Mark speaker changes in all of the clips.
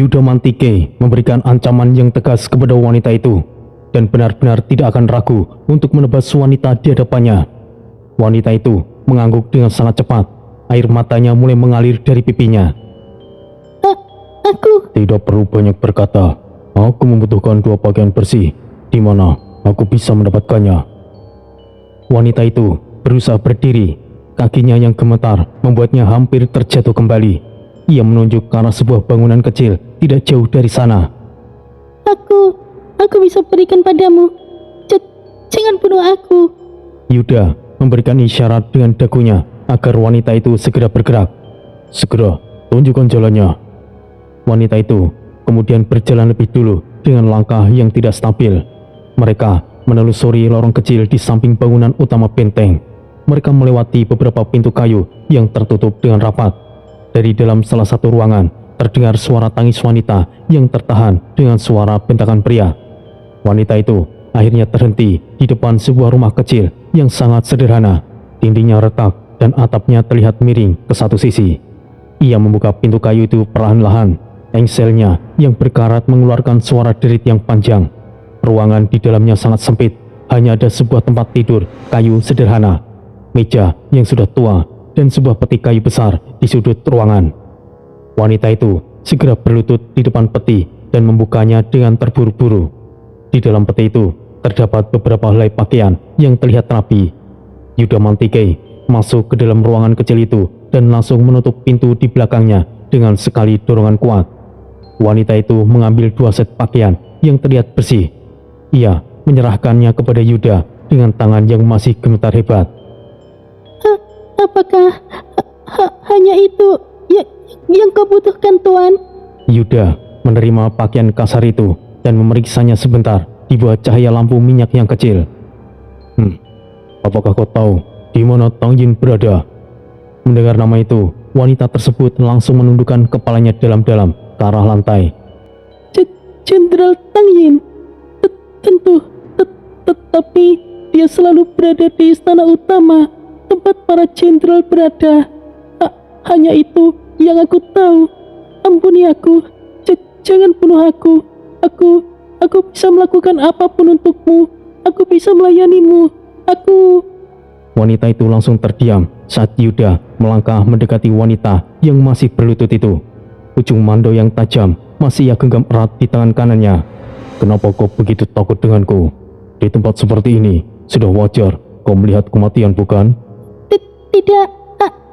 Speaker 1: Yuda Mantike memberikan ancaman yang tegas kepada wanita itu dan benar-benar tidak akan ragu untuk menebas wanita di hadapannya. Wanita itu mengangguk dengan sangat cepat. Air matanya mulai mengalir dari pipinya.
Speaker 2: Aku
Speaker 1: Tidak perlu banyak berkata. Aku membutuhkan 2 pakaian bersih. Di mana aku bisa mendapatkannya? Wanita itu berusaha berdiri. Kakinya yang gemetar membuatnya hampir terjatuh kembali. Ia menunjuk ke arah sebuah bangunan kecil tidak jauh dari sana.
Speaker 2: Aku bisa berikan padamu. Jangan bunuh aku.
Speaker 1: Yuda memberikan isyarat dengan dagunya agar wanita itu segera bergerak. Segera, tunjukkan jalannya. Wanita itu kemudian berjalan lebih dulu dengan langkah yang tidak stabil. Mereka menelusuri lorong kecil di samping bangunan utama benteng. Mereka melewati beberapa pintu kayu yang tertutup dengan rapat. Dari dalam salah satu ruangan terdengar suara tangis wanita yang tertahan dengan suara bentakan pria. Wanita itu akhirnya terhenti di depan sebuah rumah kecil yang sangat sederhana. Dindingnya retak dan atapnya terlihat miring ke satu sisi. Ia membuka pintu kayu itu perlahan-lahan. Engselnya yang berkarat mengeluarkan suara derit yang panjang. Ruangan di dalamnya sangat sempit. Hanya ada sebuah tempat tidur kayu sederhana, meja yang sudah tua, dan sebuah peti kayu besar di sudut ruangan. Wanita itu segera berlutut di depan peti dan membukanya dengan terburu-buru. Di dalam peti itu terdapat beberapa helai pakaian yang terlihat rapi. Yuda Mantike masuk ke dalam ruangan kecil itu dan langsung menutup pintu di belakangnya dengan sekali dorongan kuat. Wanita itu mengambil 2 set pakaian yang terlihat bersih. Ia menyerahkannya kepada Yuda dengan tangan yang masih gemetar hebat.
Speaker 2: Apakah hanya itu yang kau butuhkan, Tuan?
Speaker 1: Yuda menerima pakaian kasar itu dan memeriksanya sebentar di bawah cahaya lampu minyak yang kecil. Apakah kau tahu di mana Tang Yin berada? Mendengar nama itu, wanita tersebut langsung menundukkan kepalanya dalam-dalam ke arah lantai.
Speaker 2: Jenderal Tang Yin? Tentu, tetapi dia selalu berada di istana utama, tempat para jenderal berada. Hanya itu yang aku tahu. Ampuni aku. Jangan bunuh aku. Aku bisa melakukan apapun untukmu. Aku bisa melayanimu.
Speaker 1: Wanita itu langsung terdiam saat Yuda melangkah mendekati wanita yang masih berlutut itu. Ujung mando yang tajam masih ia genggam erat di tangan kanannya. Kenapa kau begitu takut denganku? Di tempat seperti ini sudah wajar kau melihat kematian, bukan?
Speaker 2: Tidak,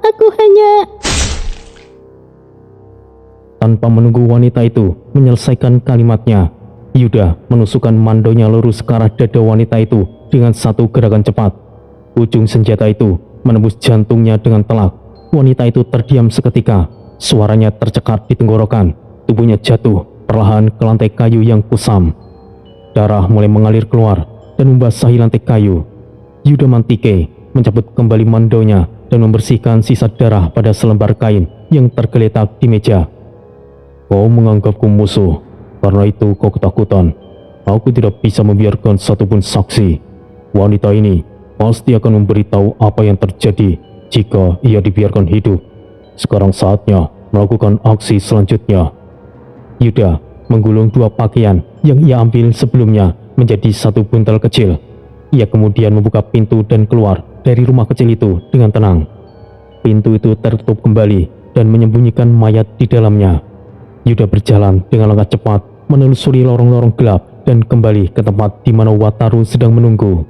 Speaker 2: aku hanya...
Speaker 1: Tanpa menunggu wanita itu menyelesaikan kalimatnya, Yuda menusukkan mandonya lurus ke arah dada wanita itu dengan satu gerakan cepat. Ujung senjata itu menembus jantungnya dengan telak. Wanita itu terdiam seketika. Suaranya tercekat di tenggorokan. Tubuhnya jatuh perlahan ke lantai kayu yang kusam. Darah mulai mengalir keluar dan membasahi lantai kayu. Yuda Mantike mencabut kembali mandonya dan membersihkan sisa darah pada selembar kain yang tergeletak di meja. Kau menganggapku musuh, karena itu kau ketakutan. Aku tidak bisa membiarkan satupun saksi. Wanita ini pasti akan memberitahu apa yang terjadi jika ia dibiarkan hidup. Sekarang saatnya melakukan aksi selanjutnya. Yuda menggulung 2 pakaian yang ia ambil sebelumnya menjadi satu buntel kecil. Ia kemudian membuka pintu dan keluar dari rumah kecil itu dengan tenang. Pintu itu tertutup kembali dan menyembunyikan mayat di dalamnya. Yuda berjalan dengan langkah cepat menelusuri lorong-lorong gelap dan kembali ke tempat di mana Wataru sedang menunggu.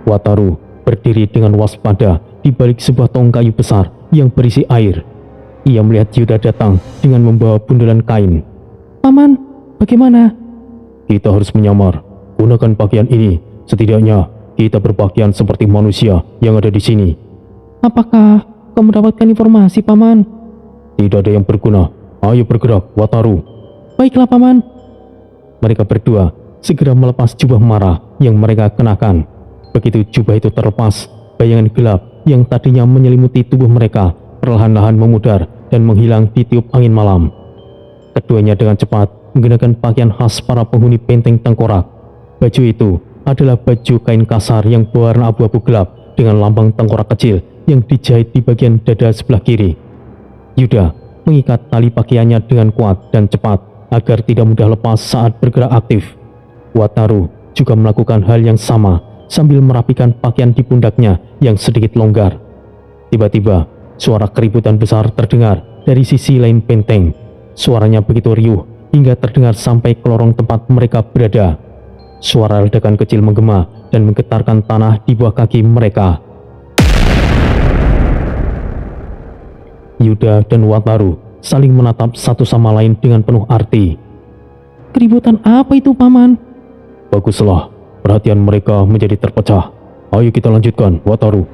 Speaker 1: Wataru berdiri dengan waspada di balik sebuah tong kayu besar yang berisi air. Ia melihat Yuda datang dengan membawa bundelan kain.
Speaker 2: Paman, bagaimana?
Speaker 1: Kita harus menyamar. Gunakan pakaian ini. Setidaknya kita berpakaian seperti manusia yang ada di sini.
Speaker 2: Apakah kau mendapatkan informasi, Paman?
Speaker 1: Tidak ada yang berguna. Ayo bergerak, Wataru.
Speaker 2: Baiklah, Paman.
Speaker 1: Mereka berdua segera melepas jubah marah yang mereka kenakan. Begitu jubah itu terlepas, bayangan gelap yang tadinya menyelimuti tubuh mereka perlahan-lahan memudar dan menghilang di tiup angin malam. Keduanya dengan cepat menggunakan pakaian khas para penghuni benteng tengkorak. Baju itu adalah baju kain kasar yang berwarna abu-abu gelap dengan lambang tengkorak kecil yang dijahit di bagian dada sebelah kiri. Yuda mengikat tali pakaiannya dengan kuat dan cepat agar tidak mudah lepas saat bergerak aktif. Wataru juga melakukan hal yang sama sambil merapikan pakaian di pundaknya yang sedikit longgar. Tiba-tiba, suara keributan besar terdengar dari sisi lain benteng. Suaranya begitu riuh hingga terdengar sampai ke lorong tempat mereka berada. Suara ledakan kecil menggema dan menggetarkan tanah di bawah kaki mereka. Yuda dan Wataru saling menatap satu sama lain dengan penuh arti.
Speaker 2: Keributan apa itu, Paman?
Speaker 1: Baguslah, perhatian mereka menjadi terpecah. Ayo kita lanjutkan, Wataru.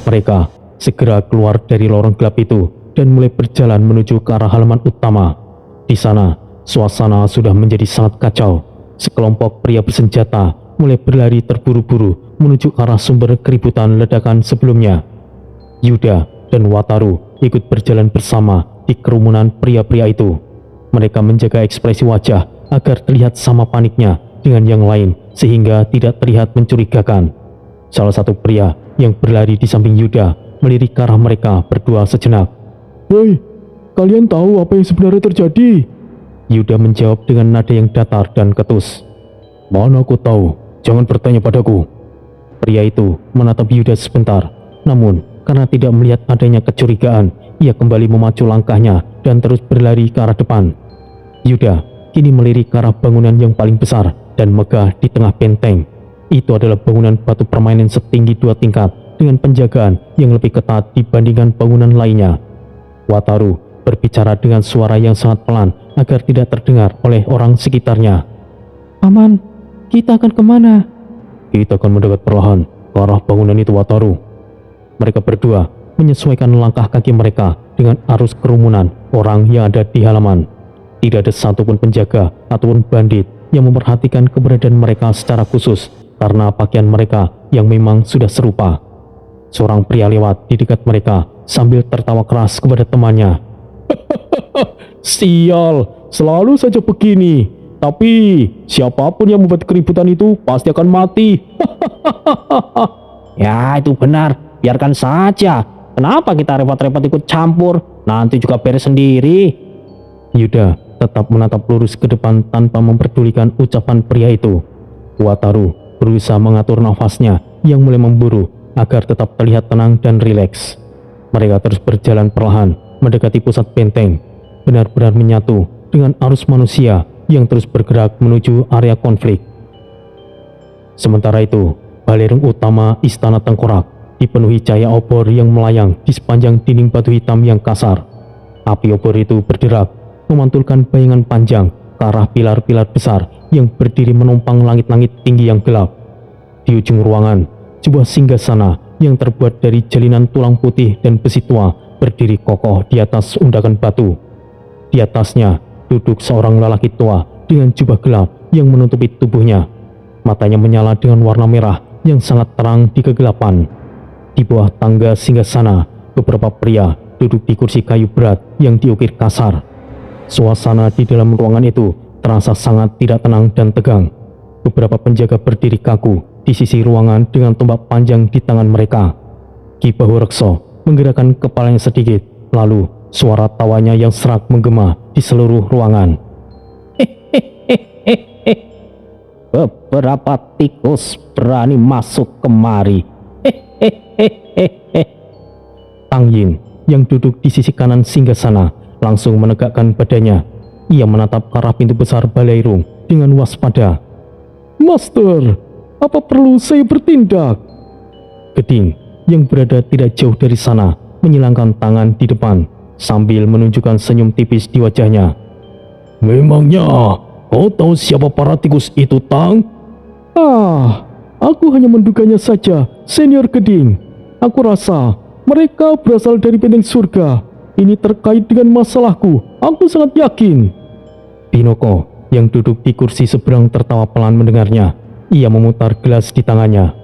Speaker 1: Mereka segera keluar dari lorong gelap itu dan mulai berjalan menuju ke arah halaman utama. Di sana, suasana sudah menjadi sangat kacau. Sekelompok pria bersenjata mulai berlari terburu-buru menuju ke arah sumber keributan ledakan sebelumnya. Yuda dan Wataru ikut berjalan bersama di kerumunan pria-pria itu. Mereka menjaga ekspresi wajah agar terlihat sama paniknya dengan yang lain sehingga tidak terlihat mencurigakan. Salah satu pria yang berlari di samping Yuda melirik ke arah mereka berdua sejenak.
Speaker 3: Hei, kalian tahu apa yang sebenarnya terjadi?
Speaker 1: Yuda menjawab dengan nada yang datar dan ketus.
Speaker 3: Mana aku tahu, jangan bertanya padaku.
Speaker 1: Pria itu menatap Yuda sebentar, namun karena tidak melihat adanya kecurigaan, ia kembali memacu langkahnya dan terus berlari ke arah depan. Yuda kini melirik ke arah bangunan yang paling besar dan megah di tengah benteng. Itu adalah bangunan batu permanen setinggi 2 tingkat dengan penjagaan yang lebih ketat dibandingkan bangunan lainnya. Wataru berbicara dengan suara yang sangat pelan agar tidak terdengar oleh orang sekitarnya.
Speaker 2: Paman, kita akan kemana?
Speaker 1: Kita akan mendekat perlahan ke arah bangunan itu, Wataru. Mereka berdua menyesuaikan langkah kaki mereka dengan arus kerumunan orang yang ada di halaman. Tidak ada satupun penjaga ataupun bandit yang memperhatikan keberadaan mereka secara khusus karena pakaian mereka yang memang sudah serupa. Seorang pria lewat di dekat mereka sambil tertawa keras kepada temannya.
Speaker 3: Sial, selalu saja begini. Tapi siapapun yang membuat keributan itu pasti akan mati.
Speaker 2: Ya, itu benar. Biarkan saja. Kenapa kita repot-repot ikut campur? Nanti juga beres sendiri.
Speaker 1: Yuda tetap menatap lurus ke depan tanpa memperdulikan ucapan pria itu. Wataru berusaha mengatur nafasnya yang mulai memburu agar tetap terlihat tenang dan rileks. Mereka terus berjalan perlahan mendekati pusat benteng, benar-benar menyatu dengan arus manusia yang terus bergerak menuju area konflik. Sementara itu, balerung utama Istana Tengkorak dipenuhi cahaya obor yang melayang di sepanjang dinding batu hitam yang kasar. Api obor itu berderak, memantulkan bayangan panjang ke arah pilar-pilar besar yang berdiri menumpang langit-langit tinggi yang gelap. Di ujung ruangan, sebuah singgasana yang terbuat dari jalinan tulang putih dan besi tua berdiri kokoh di atas undakan batu. Di atasnya duduk seorang lelaki tua dengan jubah gelap yang menutupi tubuhnya. Matanya menyala dengan warna merah yang sangat terang di kegelapan. Di bawah tangga singgasana, beberapa pria duduk di kursi kayu berat yang diukir kasar. Suasana di dalam ruangan itu terasa sangat tidak tenang dan tegang. Beberapa penjaga berdiri kaku di sisi ruangan dengan tombak panjang di tangan mereka. Ki Bahurekso menggerakkan kepalanya sedikit, lalu suara tawanya yang serak menggema di seluruh ruangan.
Speaker 2: Beberapa tikus berani masuk kemari.
Speaker 1: Tang Yin yang duduk di sisi kanan singgasana langsung menegakkan badannya. Ia menatap ke arah pintu besar balairung dengan waspada.
Speaker 3: Master, apa perlu saya bertindak?
Speaker 1: Geding yang berada tidak jauh dari sana menyilangkan tangan di depan sambil menunjukkan senyum tipis di wajahnya.
Speaker 3: Memangnya kau tahu siapa para tikus itu, Tang? Aku hanya menduganya saja, Senior Geding. Aku rasa mereka berasal dari benteng surga. Ini terkait dengan masalahku, aku sangat yakin.
Speaker 1: Pinoko yang duduk di kursi seberang tertawa pelan mendengarnya. Ia memutar gelas di tangannya.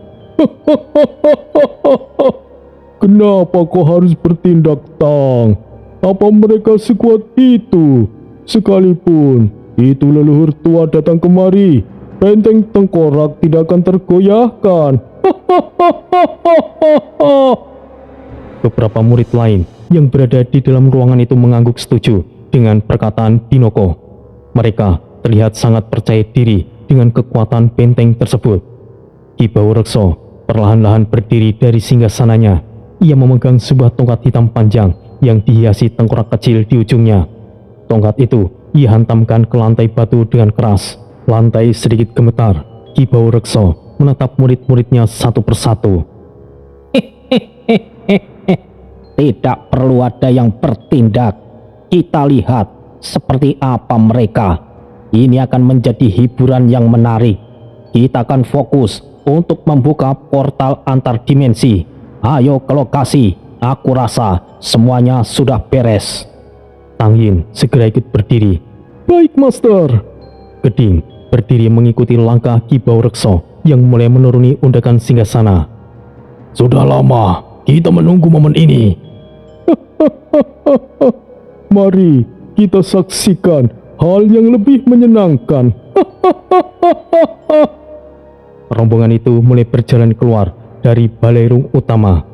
Speaker 3: Kenapa kau harus bertindak, Tang? Apa mereka sekuat itu? Sekalipun itu leluhur tua datang kemari, benteng Tengkorak tidak akan tergoyahkan.
Speaker 1: Beberapa murid lain yang berada di dalam ruangan itu mengangguk setuju dengan perkataan Pinoko. Mereka terlihat sangat percaya diri dengan kekuatan benteng tersebut. Ki Baurekso perlahan-lahan berdiri dari singgasananya. Ia memegang sebuah tongkat hitam panjang yang dihiasi tengkorak kecil di ujungnya. Tongkat itu ia hantamkan ke lantai batu dengan keras. Lantai sedikit gemetar. Ki Baurekso menatap murid-muridnya satu persatu.
Speaker 4: Tidak perlu ada yang bertindak. Kita lihat seperti apa mereka. Ini akan menjadi hiburan yang menarik. Kita akan fokus untuk membuka portal antar dimensi. Ayo ke lokasi. Aku rasa semuanya sudah beres.
Speaker 1: Tang Yin segera ikut berdiri.
Speaker 3: Baik, Master.
Speaker 1: Geding berdiri mengikuti langkah Ki Baurekso yang mulai menuruni undakan singgasana.
Speaker 3: Sudah lama kita menunggu momen ini. Mari kita saksikan hal yang lebih menyenangkan.
Speaker 1: Rombongan itu mulai berjalan keluar dari balairung utama.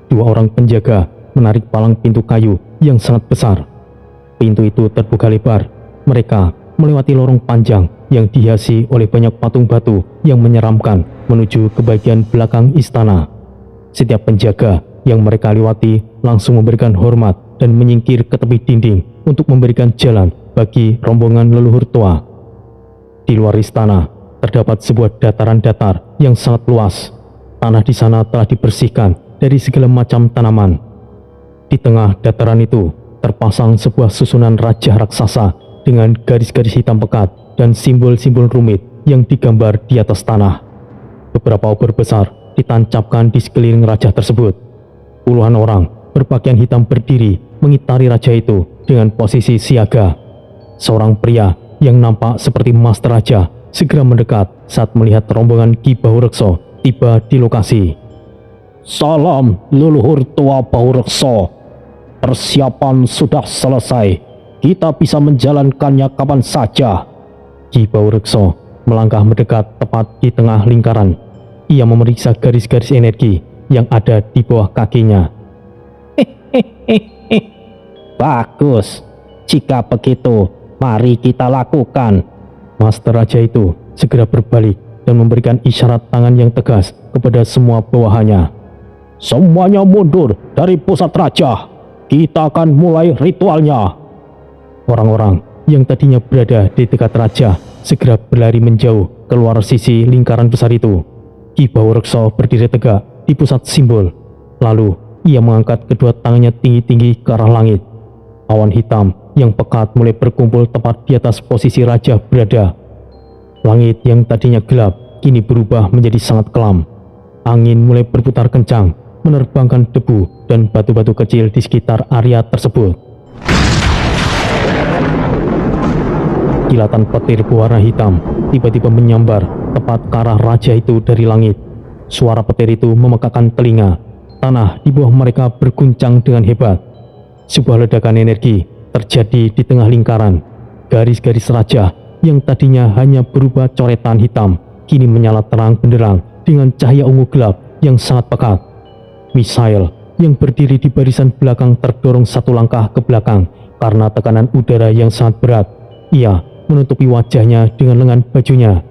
Speaker 1: Dua orang penjaga menarik palang pintu kayu yang sangat besar. Pintu itu terbuka lebar. Mereka melewati lorong panjang yang dihiasi oleh banyak patung batu yang menyeramkan menuju ke bagian belakang istana. Setiap penjaga yang mereka lewati langsung memberikan hormat dan menyingkir ke tepi dinding untuk memberikan jalan bagi rombongan leluhur tua. Di luar istana terdapat sebuah dataran datar yang sangat luas. Tanah di sana telah dibersihkan dari segala macam tanaman. Di tengah dataran itu terpasang sebuah susunan raja raksasa dengan garis-garis hitam pekat dan simbol-simbol rumit yang digambar di atas tanah. Beberapa obor besar ditancapkan di sekeliling raja tersebut. Puluhan orang berpakaian hitam berdiri mengitari raja itu dengan posisi siaga. Seorang pria yang nampak seperti master raja segera mendekat saat melihat rombongan Ki Baurekso tiba di lokasi.
Speaker 4: Salam leluhur tua Baurekso. Persiapan sudah selesai. Kita bisa menjalankannya kapan saja.
Speaker 1: Ki Baurekso melangkah mendekat tepat di tengah lingkaran. Ia memeriksa garis-garis energi yang ada di bawah kakinya.
Speaker 4: Bagus. Jika begitu, mari kita lakukan.
Speaker 1: Master Raja itu segera berbalik dan memberikan isyarat tangan yang tegas kepada semua bawahannya.
Speaker 4: Semuanya mundur dari pusat raja. Kita akan mulai ritualnya.
Speaker 1: Orang-orang yang tadinya berada di dekat raja segera berlari menjauh keluar sisi lingkaran besar itu. Ki Baurekso berdiri tegak di pusat simbol. Lalu ia mengangkat kedua tangannya tinggi-tinggi ke arah langit. Awan hitam yang pekat mulai berkumpul tepat di atas posisi raja berada. Langit yang tadinya gelap kini berubah menjadi sangat kelam. Angin mulai berputar kencang, menerbangkan debu dan batu-batu kecil di sekitar area tersebut. Kilatan petir berwarna hitam tiba-tiba menyambar tepat ke arah raja itu dari langit. Suara petir itu memekakkan telinga. Tanah di bawah mereka berguncang dengan hebat. Sebuah ledakan energi terjadi di tengah lingkaran. Garis-garis raja yang tadinya hanya berubah coretan hitam kini menyala terang benderang dengan cahaya ungu gelap yang sangat pekat. Misael yang berdiri di barisan belakang terdorong satu langkah ke belakang karena tekanan udara yang sangat berat. Ia menutupi wajahnya dengan lengan bajunya.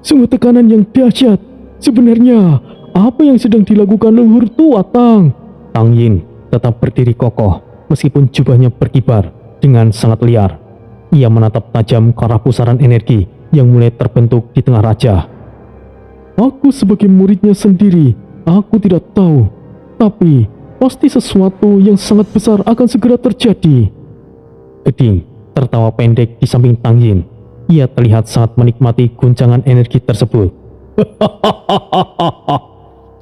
Speaker 3: Sungguh tekanan yang dahsyat. Sebenarnya apa yang sedang dilakukan leluhur tua, Tang?
Speaker 1: Tang Yin tetap berdiri kokoh meskipun jubahnya berkibar dengan sangat liar. Ia menatap tajam ke arah pusaran energi yang mulai terbentuk di tengah raja.
Speaker 3: Aku sebagai muridnya sendiri, aku tidak tahu. Tapi pasti sesuatu yang sangat besar akan segera terjadi.
Speaker 1: Geding tertawa pendek di samping Tang Yin. Ia terlihat sangat menikmati guncangan energi tersebut.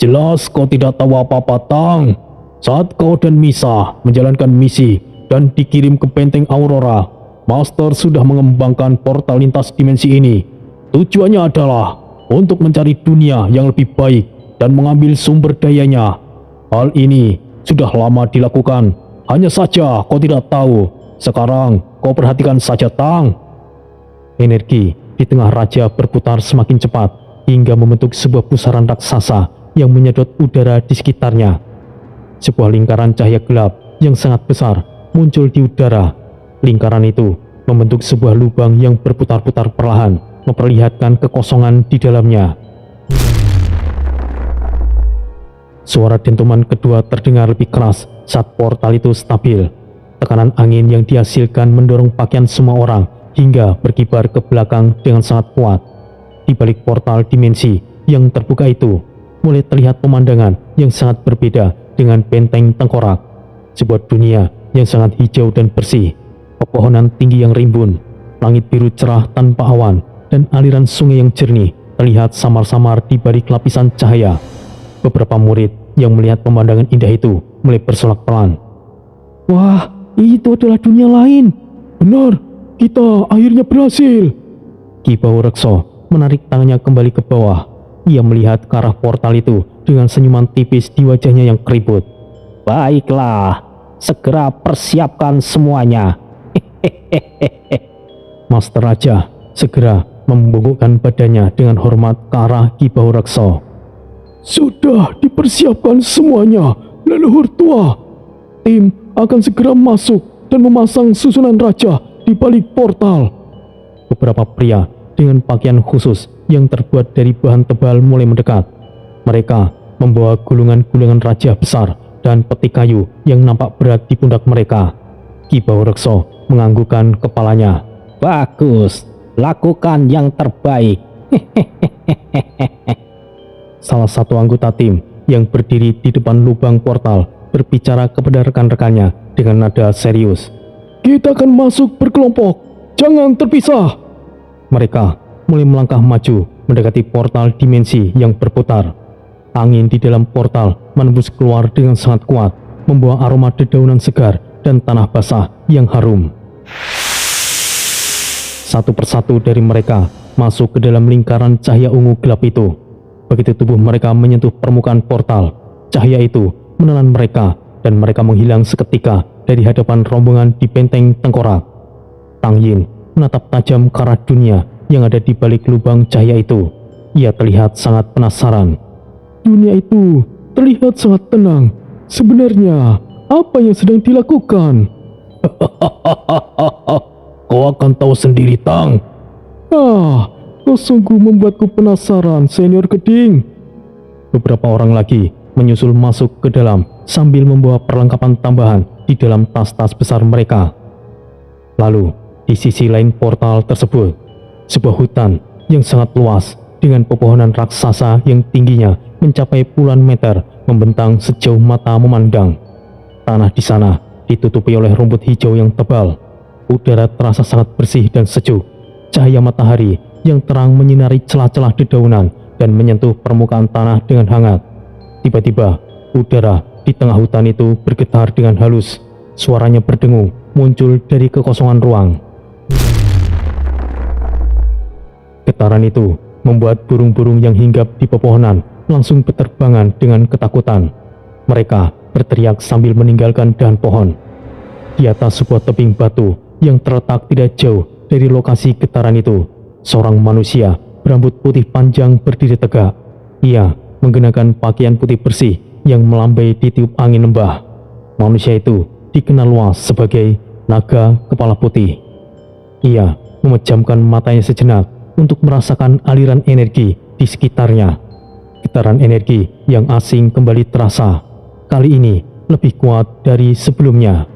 Speaker 4: Jelas kau tidak tahu apa-apa, Tang. Saat kau dan Misa menjalankan misi dan dikirim ke benteng Aurora, Master sudah mengembangkan portal lintas dimensi ini. Tujuannya adalah untuk mencari dunia yang lebih baik dan mengambil sumber dayanya. Hal ini sudah lama dilakukan, hanya saja kau tidak tahu. Sekarang kau perhatikan saja, Tang.
Speaker 1: Energi di tengah raja berputar semakin cepat hingga membentuk sebuah pusaran raksasa yang menyedot udara di sekitarnya. Sebuah lingkaran cahaya gelap yang sangat besar muncul di udara. Lingkaran itu membentuk sebuah lubang yang berputar-putar perlahan, memperlihatkan kekosongan di dalamnya. Suara dentuman kedua terdengar lebih keras saat portal itu stabil. Tekanan angin yang dihasilkan mendorong pakaian semua orang hingga berkibar ke belakang dengan sangat kuat. Di balik portal dimensi yang terbuka itu, mulai terlihat pemandangan yang sangat berbeda dengan benteng tengkorak. Sebuah dunia yang sangat hijau dan bersih, pepohonan tinggi yang rimbun, langit biru cerah tanpa awan, dan aliran sungai yang jernih terlihat samar-samar di balik lapisan cahaya. Beberapa murid yang melihat pemandangan indah itu mulai bersolek pelan.
Speaker 3: Wah, itu adalah dunia lain. Benar, kita akhirnya berhasil.
Speaker 1: Ki Baurekso menarik tangannya kembali ke bawah. Ia melihat ke arah portal itu dengan senyuman tipis di wajahnya yang keriput.
Speaker 2: Baiklah, segera persiapkan semuanya.
Speaker 1: Master Raja segera membungkukkan badannya dengan hormat ke arah Ki Baurekso.
Speaker 3: Sudah dipersiapkan semuanya, leluhur tua. Tim akan segera masuk dan memasang susunan raja di balik portal.
Speaker 1: Beberapa pria dengan pakaian khusus yang terbuat dari bahan tebal mulai mendekat. Mereka membawa gulungan-gulungan raja besar dan peti kayu yang nampak berat di pundak mereka. Ki Baurekso menganggukkan kepalanya.
Speaker 2: Bagus, lakukan yang terbaik.
Speaker 1: Salah satu anggota tim yang berdiri di depan lubang portal berbicara kepada rekan-rekannya dengan nada serius.
Speaker 3: Kita akan masuk berkelompok, jangan terpisah.
Speaker 1: Mereka mulai melangkah maju mendekati portal dimensi yang berputar. Angin di dalam portal menembus keluar dengan sangat kuat, membawa aroma dedaunan segar dan tanah basah yang harum. Satu persatu dari mereka masuk ke dalam lingkaran cahaya ungu gelap itu. Begitu tubuh mereka menyentuh permukaan portal, cahaya itu menelan mereka dan mereka menghilang seketika dari hadapan rombongan di benteng tengkorak. Tang Yin menatap tajam ke arah dunia yang ada di balik lubang cahaya itu. Ia terlihat sangat penasaran.
Speaker 3: Dunia itu terlihat sangat tenang. Sebenarnya, apa yang sedang dilakukan?
Speaker 4: Kau akan tahu sendiri, Tang.
Speaker 3: Kau sungguh membuatku penasaran, Senior Keding.
Speaker 1: Beberapa orang lagi menyusul masuk ke dalam sambil membawa perlengkapan tambahan di dalam tas-tas besar mereka. Lalu, di sisi lain portal tersebut, sebuah hutan yang sangat luas dengan pepohonan raksasa yang tingginya mencapai puluhan meter membentang sejauh mata memandang. Tanah di sana ditutupi oleh rumput hijau yang tebal. Udara terasa sangat bersih dan sejuk. Cahaya matahari yang terang menyinari celah-celah dedaunan dan menyentuh permukaan tanah dengan hangat. Tiba-tiba, udara di tengah hutan itu bergetar dengan halus. Suaranya berdengung, muncul dari kekosongan ruang. Getaran itu membuat burung-burung yang hinggap di pepohonan langsung berterbangan dengan ketakutan. Mereka berteriak sambil meninggalkan dahan pohon. Di atas sebuah tebing batu yang terletak tidak jauh dari lokasi getaran itu, seorang manusia berambut putih panjang berdiri tegak. Ia mengenakan pakaian putih bersih yang melambai ditiup angin lembah. Manusia itu dikenal luas sebagai naga kepala putih. Ia memejamkan matanya sejenak untuk merasakan aliran energi di sekitarnya. Getaran energi yang asing kembali terasa. Kali ini lebih kuat dari sebelumnya.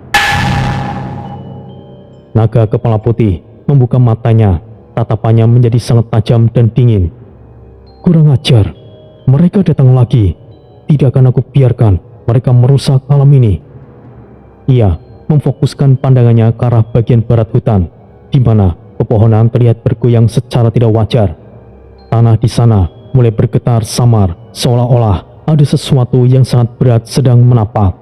Speaker 1: Naga kepala putih membuka matanya. Tatapannya menjadi sangat tajam dan dingin. Kurang ajar, mereka datang lagi. Tidak akan aku biarkan mereka merusak alam ini. Ia memfokuskan pandangannya ke arah bagian barat hutan, di mana pepohonan terlihat bergoyang secara tidak wajar. Tanah di sana mulai bergetar samar, seolah-olah ada sesuatu yang sangat berat sedang menapak.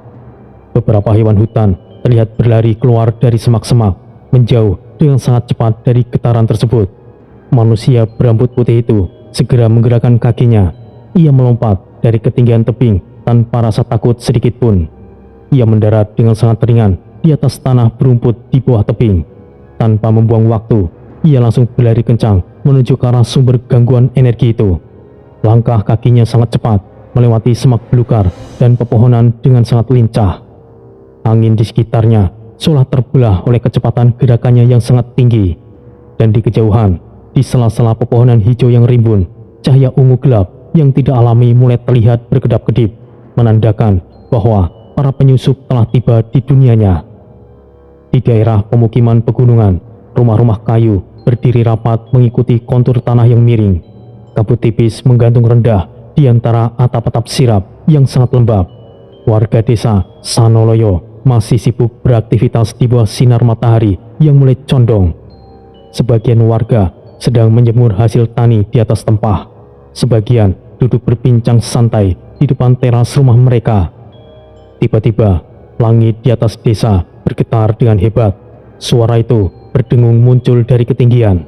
Speaker 1: Beberapa hewan hutan terlihat berlari keluar dari semak-semak, menjauh dengan sangat cepat dari getaran tersebut. Manusia berambut putih itu segera menggerakkan kakinya. Ia melompat dari ketinggian tebing tanpa rasa takut sedikit pun. Ia mendarat dengan sangat ringan di atas tanah berumput di bawah tebing. Tanpa membuang waktu, ia langsung berlari kencang menuju ke arah sumber gangguan energi itu. Langkah kakinya sangat cepat, melewati semak belukar dan pepohonan dengan sangat lincah. Angin di sekitarnya seolah terbelah oleh kecepatan gerakannya yang sangat tinggi. Dan di kejauhan, di sela-sela pepohonan hijau yang rimbun, cahaya ungu gelap yang tidak alami mulai terlihat berkedap-kedip, menandakan bahwa para penyusup telah tiba di dunianya. Di daerah pemukiman pegunungan, rumah-rumah kayu berdiri rapat mengikuti kontur tanah yang miring. Kabut tipis menggantung rendah di antara atap-atap sirap yang sangat lembab. Warga desa Sanoloyo masih sibuk beraktivitas di bawah sinar matahari yang mulai condong. Sebagian warga sedang menjemur hasil tani di atas tempah. Sebagian duduk berbincang santai di depan teras rumah mereka. Tiba-tiba, langit di atas desa bergetar dengan hebat. Suara itu berdengung muncul dari ketinggian.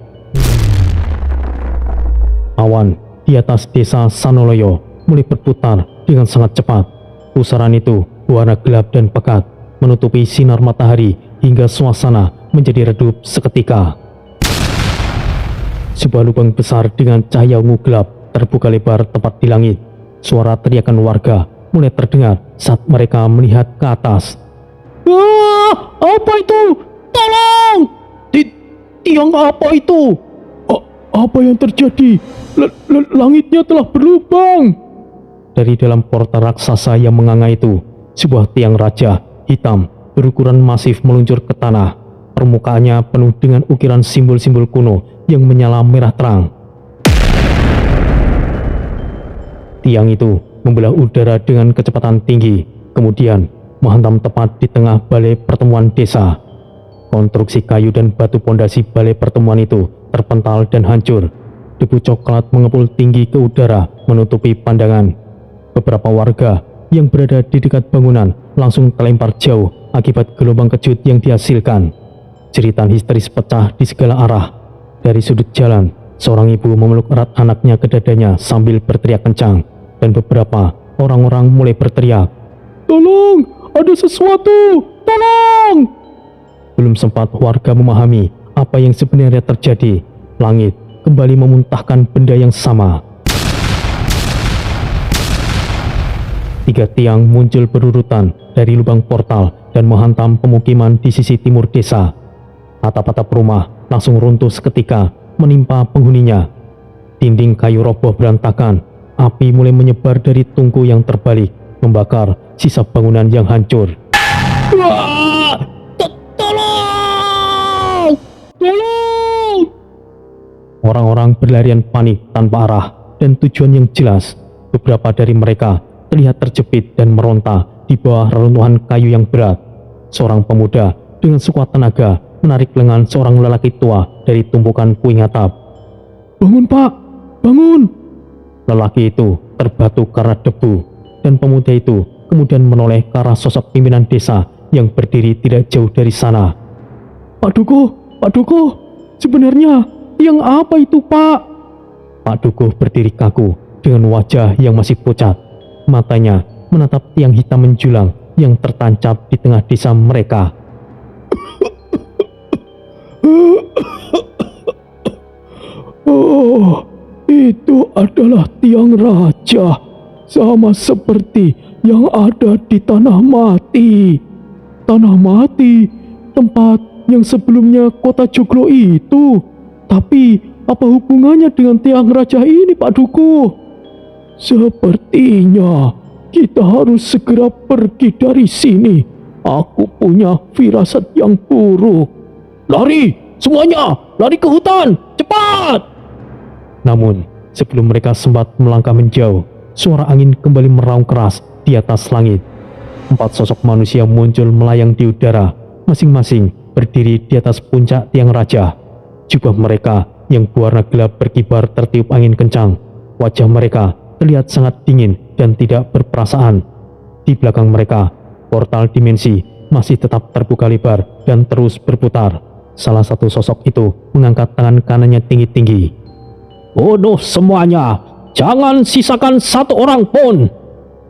Speaker 1: Awan di atas desa Sanoloyo mulai berputar dengan sangat cepat. Pusaran itu berwarna gelap dan pekat, menutupi sinar matahari hingga suasana menjadi redup seketika. Sebuah lubang besar dengan cahaya ungu gelap terbuka lebar tepat di langit. Suara teriakan warga mulai terdengar saat mereka melihat ke atas.
Speaker 2: Wah, apa itu? Tolong!
Speaker 4: Tiang apa itu?
Speaker 3: Apa yang terjadi? Langitnya telah berlubang.
Speaker 1: Dari dalam portal raksasa yang menganga itu, sebuah tiang raja hitam berukuran masif meluncur ke tanah. Permukaannya penuh dengan ukiran simbol-simbol kuno yang menyala merah terang. Tiang itu membelah udara dengan kecepatan tinggi, kemudian menghantam tepat di tengah balai pertemuan desa. Konstruksi kayu dan batu pondasi balai pertemuan itu terpental dan hancur. Debu coklat mengepul tinggi ke udara menutupi pandangan. Beberapa warga yang berada di dekat bangunan langsung terlempar jauh akibat gelombang kejut yang dihasilkan. Jeritan histeris pecah di segala arah. Dari sudut jalan, seorang ibu memeluk erat anaknya ke dadanya sambil berteriak kencang, dan beberapa orang-orang mulai berteriak,
Speaker 3: Tolong, ada sesuatu, tolong!
Speaker 1: Belum sempat warga memahami apa yang sebenarnya terjadi, langit kembali memuntahkan benda yang sama. 3 tiang muncul berurutan dari lubang portal dan menghantam pemukiman di sisi timur desa. Atap-atap rumah langsung runtuh seketika menimpa penghuninya. Dinding kayu roboh berantakan, api mulai menyebar dari tungku yang terbalik, membakar sisa bangunan yang hancur.
Speaker 2: Tolong! Tolong!
Speaker 1: Orang-orang berlarian panik tanpa arah dan tujuan yang jelas. Beberapa dari mereka terlihat terjepit dan meronta di bawah reruntuhan kayu yang berat. Seorang pemuda dengan sekuat tenaga menarik lengan seorang lelaki tua dari tumpukan puing atap.
Speaker 3: Bangun, Pak! Bangun!
Speaker 1: Lelaki itu terbatuk karena debu, dan pemuda itu kemudian menoleh ke arah sosok pimpinan desa yang berdiri tidak jauh dari sana.
Speaker 3: Pak Dukuh, sebenarnya tiang apa itu, Pak?
Speaker 1: Pak Dukuh berdiri kaku dengan wajah yang masih pucat. Matanya menatap tiang hitam menjulang yang tertancap di tengah desa mereka.
Speaker 3: Oh, itu adalah tiang raja, sama seperti yang ada di Tanah Mati. Tanah Mati, tempat yang sebelumnya kota Joglo itu. Tapi, apa hubungannya dengan tiang raja ini, Pak Dukuh? Sepertinya kita harus segera pergi dari sini. Aku punya firasat yang buruk.
Speaker 4: Lari! Semuanya! Lari ke hutan! Cepat!
Speaker 1: Namun, sebelum mereka sempat melangkah menjauh, suara angin kembali meraung keras di atas langit. 4 sosok manusia muncul melayang di udara, masing-masing berdiri di atas puncak tiang raja. Jubah mereka yang berwarna gelap berkibar tertiup angin kencang. Wajah mereka terlihat sangat dingin dan tidak berperasaan. Di belakang mereka, portal dimensi masih tetap terbuka lebar dan terus berputar. Salah satu sosok itu mengangkat tangan kanannya tinggi-tinggi.
Speaker 4: Bodoh semuanya! Jangan sisakan 1 orang pun!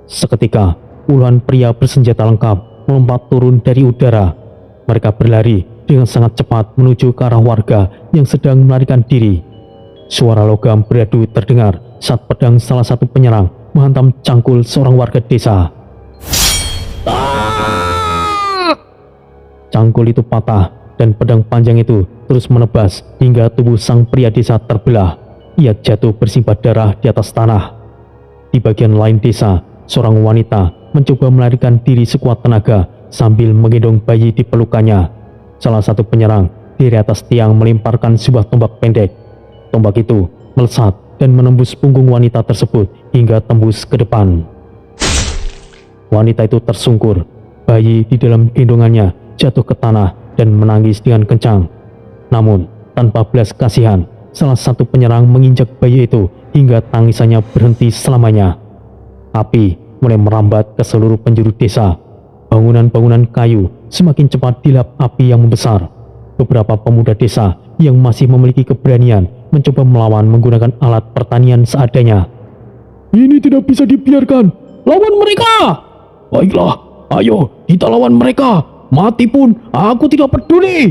Speaker 1: Seketika, puluhan pria bersenjata lengkap melompat turun dari udara. Mereka berlari dengan sangat cepat menuju ke arah warga yang sedang melarikan diri. Suara logam beradu terdengar saat pedang salah satu penyerang menghantam cangkul seorang warga desa. Cangkul itu patah dan pedang panjang itu terus menebas hingga tubuh sang pria desa terbelah. Ia jatuh bersimbah darah di atas tanah. Di bagian lain desa, seorang wanita mencoba melarikan diri sekuat tenaga sambil menggendong bayi di pelukannya. Salah satu penyerang dari atas tiang melemparkan sebuah tombak pendek. Tombak itu melesat dan menembus punggung wanita tersebut hingga tembus ke depan. Wanita itu tersungkur. Bayi di dalam gendongannya jatuh ke tanah dan menangis dengan kencang. Namun, tanpa belas kasihan, salah satu penyerang menginjak bayi itu hingga tangisannya berhenti selamanya. Api mulai merambat ke seluruh penjuru desa. Bangunan-bangunan kayu semakin cepat dilap api yang membesar. Beberapa pemuda desa yang masih memiliki keberanian mencoba melawan menggunakan alat pertanian seadanya.
Speaker 3: Ini tidak bisa dibiarkan.
Speaker 4: Lawan mereka! Baiklah, ayo kita lawan mereka. Mati pun aku tidak peduli.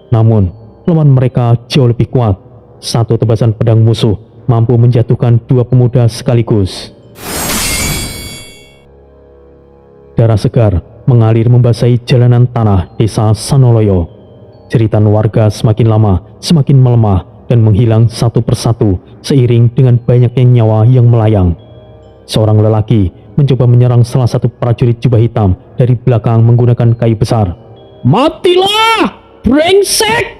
Speaker 1: Namun, lawan mereka jauh lebih kuat. Satu tebasan pedang musuh mampu menjatuhkan dua pemuda sekaligus. Darah segar mengalir membasahi jalanan tanah desa Sanoloyo. Jeritan warga semakin lama semakin melemah dan menghilang satu persatu seiring dengan banyaknya nyawa yang melayang. Seorang lelaki mencoba menyerang salah satu prajurit jubah hitam dari belakang menggunakan kayu besar.
Speaker 4: Matilah, brengsek!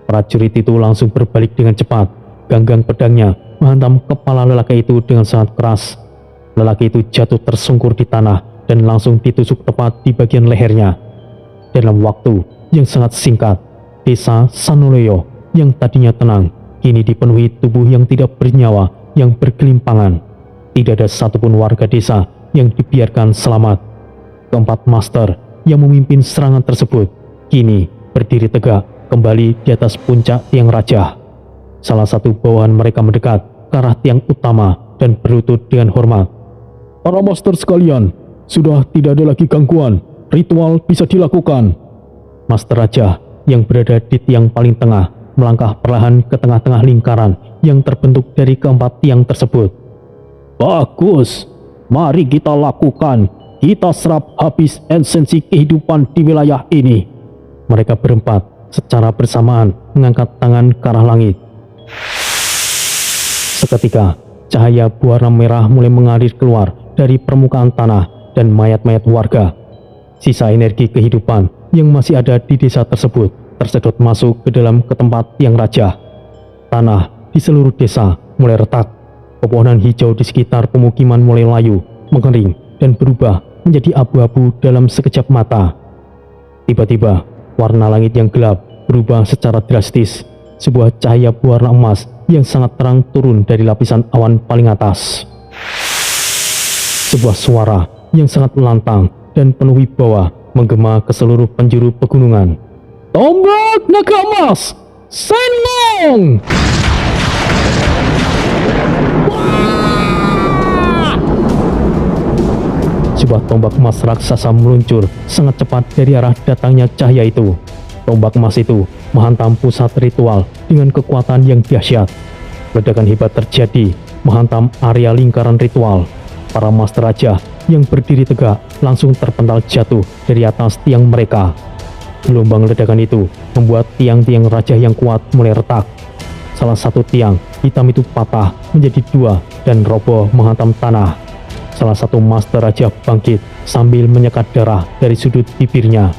Speaker 1: Prajurit itu langsung berbalik dengan cepat. Ganggang pedangnya menghantam kepala lelaki itu dengan sangat keras. Lelaki itu jatuh tersungkur di tanah dan langsung ditusuk tepat di bagian lehernya. Dalam waktu yang sangat singkat, desa Sanoloyo yang tadinya tenang kini dipenuhi tubuh yang tidak bernyawa yang bergelimpangan. Tidak ada satupun warga desa yang dibiarkan selamat. Keempat master yang memimpin serangan tersebut kini berdiri tegak kembali di atas puncak tiang raja. Salah satu bawahan mereka mendekat ke arah tiang utama dan berlutut dengan hormat.
Speaker 3: Para master sekalian, sudah tidak ada lagi gangguan. Ritual bisa dilakukan.
Speaker 1: Master raja yang berada di tiang paling tengah melangkah perlahan ke tengah-tengah lingkaran yang terbentuk dari keempat tiang tersebut.
Speaker 4: Bagus, mari kita lakukan. Kita serap habis esensi kehidupan di wilayah ini.
Speaker 1: Mereka berempat secara bersamaan mengangkat tangan ke arah langit. Seketika, cahaya berwarna merah mulai mengalir keluar dari permukaan tanah dan mayat-mayat warga. Sisa energi kehidupan yang masih ada di desa tersebut tersedot masuk ke dalam tempat tiang raja. Tanah di seluruh desa mulai retak. Pepohonan hijau di sekitar pemukiman mulai layu, mengering, dan berubah menjadi abu-abu dalam sekejap mata. Tiba-tiba, warna langit yang gelap berubah secara drastis. Sebuah cahaya berwarna emas yang sangat terang turun dari lapisan awan paling atas. Sebuah suara yang sangat lantang dan penuh wibawa menggema ke seluruh penjuru pegunungan.
Speaker 4: Tombak naga emas, Senlong!
Speaker 1: Sebuah tombak emas raksasa meluncur sangat cepat dari arah datangnya cahaya itu. Tombak emas itu menghantam pusat ritual dengan kekuatan yang dahsyat. Ledakan hebat terjadi, menghantam area lingkaran ritual. Para master raja yang berdiri tegak langsung terpental jatuh dari atas tiang mereka. Gelombang ledakan itu membuat tiang-tiang raja yang kuat mulai retak. Salah satu tiang hitam itu patah menjadi dua dan roboh menghantam tanah. Salah satu master raja bangkit sambil menyekat darah dari sudut bibirnya.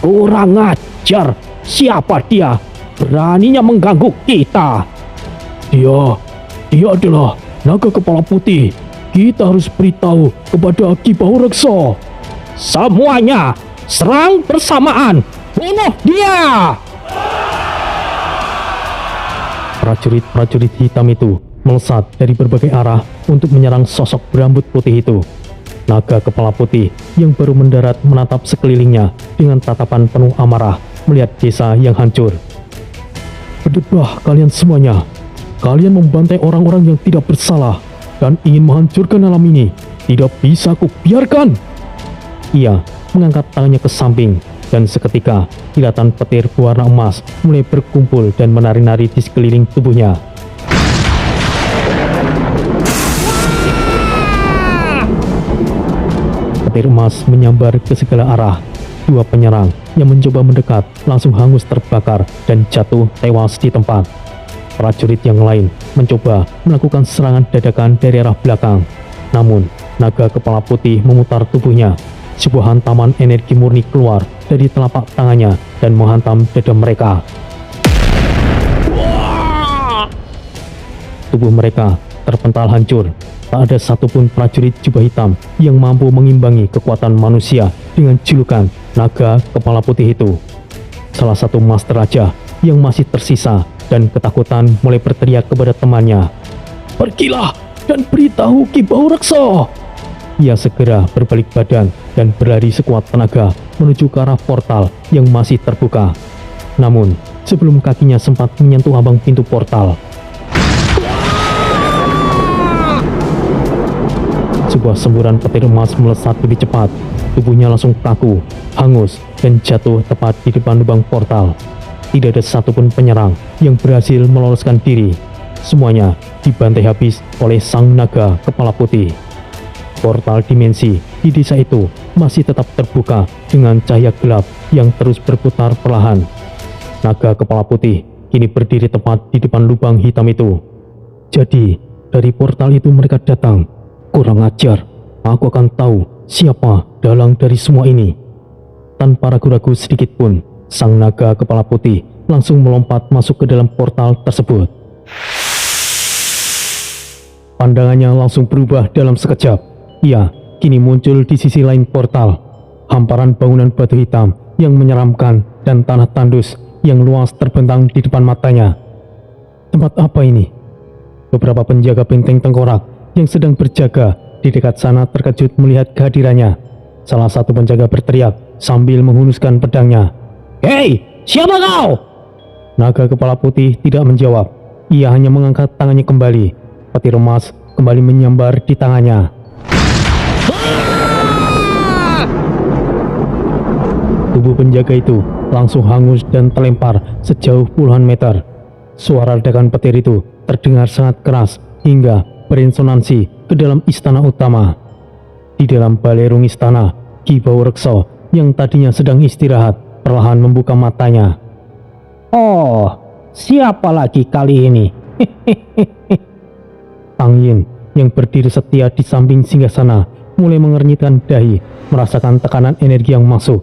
Speaker 4: Kurang ajar, siapa dia? Beraninya mengganggu kita.
Speaker 3: Dia adalah naga kepala putih. Kita harus beritahu kepada Ki Bahureksa.
Speaker 4: Semuanya, serang bersamaan. Bunuh dia!
Speaker 1: Prajurit-prajurit hitam itu melesat dari berbagai arah untuk menyerang sosok berambut putih itu. Naga kepala putih yang baru mendarat menatap sekelilingnya dengan tatapan penuh amarah melihat desa yang hancur.
Speaker 3: Berdebah kalian semuanya. Kalian membantai orang-orang yang tidak bersalah dan ingin menghancurkan alam ini. Tidak bisa aku biarkan.
Speaker 1: Ia mengangkat tangannya ke samping dan seketika kilatan petir berwarna emas mulai berkumpul dan menari-nari di sekeliling tubuhnya. Petir emas menyambar ke segala arah. Dua penyerang yang mencoba mendekat langsung hangus terbakar dan jatuh tewas di tempat. Prajurit yang lain mencoba melakukan serangan dadakan dari arah belakang. Namun, naga kepala putih memutar tubuhnya. Sebuah hantaman energi murni keluar dari telapak tangannya dan menghantam dada mereka. Tubuh mereka terpental hancur. Tak ada satupun prajurit jubah hitam yang mampu mengimbangi kekuatan manusia dengan julukan naga kepala putih itu. Salah satu master raja yang masih tersisa dan ketakutan mulai berteriak kepada temannya.
Speaker 4: Pergilah dan beritahu Ki Bau Reksa.
Speaker 1: Ia segera berbalik badan dan berlari sekuat tenaga menuju ke arah portal yang masih terbuka. Namun, sebelum kakinya sempat menyentuh ambang pintu portal, sebuah semburan petir emas melesat lebih cepat. Tubuhnya langsung kaku, hangus, dan jatuh tepat di depan lubang portal. Tidak ada satupun penyerang yang berhasil meloloskan diri. Semuanya dibantai habis oleh sang naga kepala putih. Portal dimensi di desa itu masih tetap terbuka dengan cahaya gelap yang terus berputar perlahan. Naga kepala putih kini berdiri tepat di depan lubang hitam itu. Jadi, dari portal itu mereka datang. Kurang ajar, aku akan tahu siapa dalang dari semua ini. Tanpa ragu-ragu sedikit pun, sang naga kepala putih langsung melompat masuk ke dalam portal tersebut. Pandangannya langsung berubah dalam sekejap. Ia kini muncul di sisi lain portal. Hamparan bangunan batu hitam yang menyeramkan dan tanah tandus yang luas terbentang di depan matanya. Tempat apa ini? Beberapa penjaga benteng tengkorak yang sedang berjaga di dekat sana terkejut melihat kehadirannya. Salah satu penjaga berteriak sambil menghunuskan pedangnya.
Speaker 4: Hei, siapa kau?
Speaker 1: Naga kepala putih tidak menjawab. Ia hanya mengangkat tangannya kembali. Petir emas kembali menyambar di tangannya. Tubuh penjaga itu langsung hangus dan terlempar sejauh puluhan meter. Suara ledakan petir itu terdengar sangat keras hingga berresonansi ke dalam istana utama. Di dalam balerung istana, Ki Bau Reksa yang tadinya sedang istirahat perlahan membuka matanya.
Speaker 2: Oh, siapa lagi kali ini?
Speaker 1: Tang Yin yang berdiri setia di samping singgasana mulai mengernyitkan dahi merasakan tekanan energi yang masuk.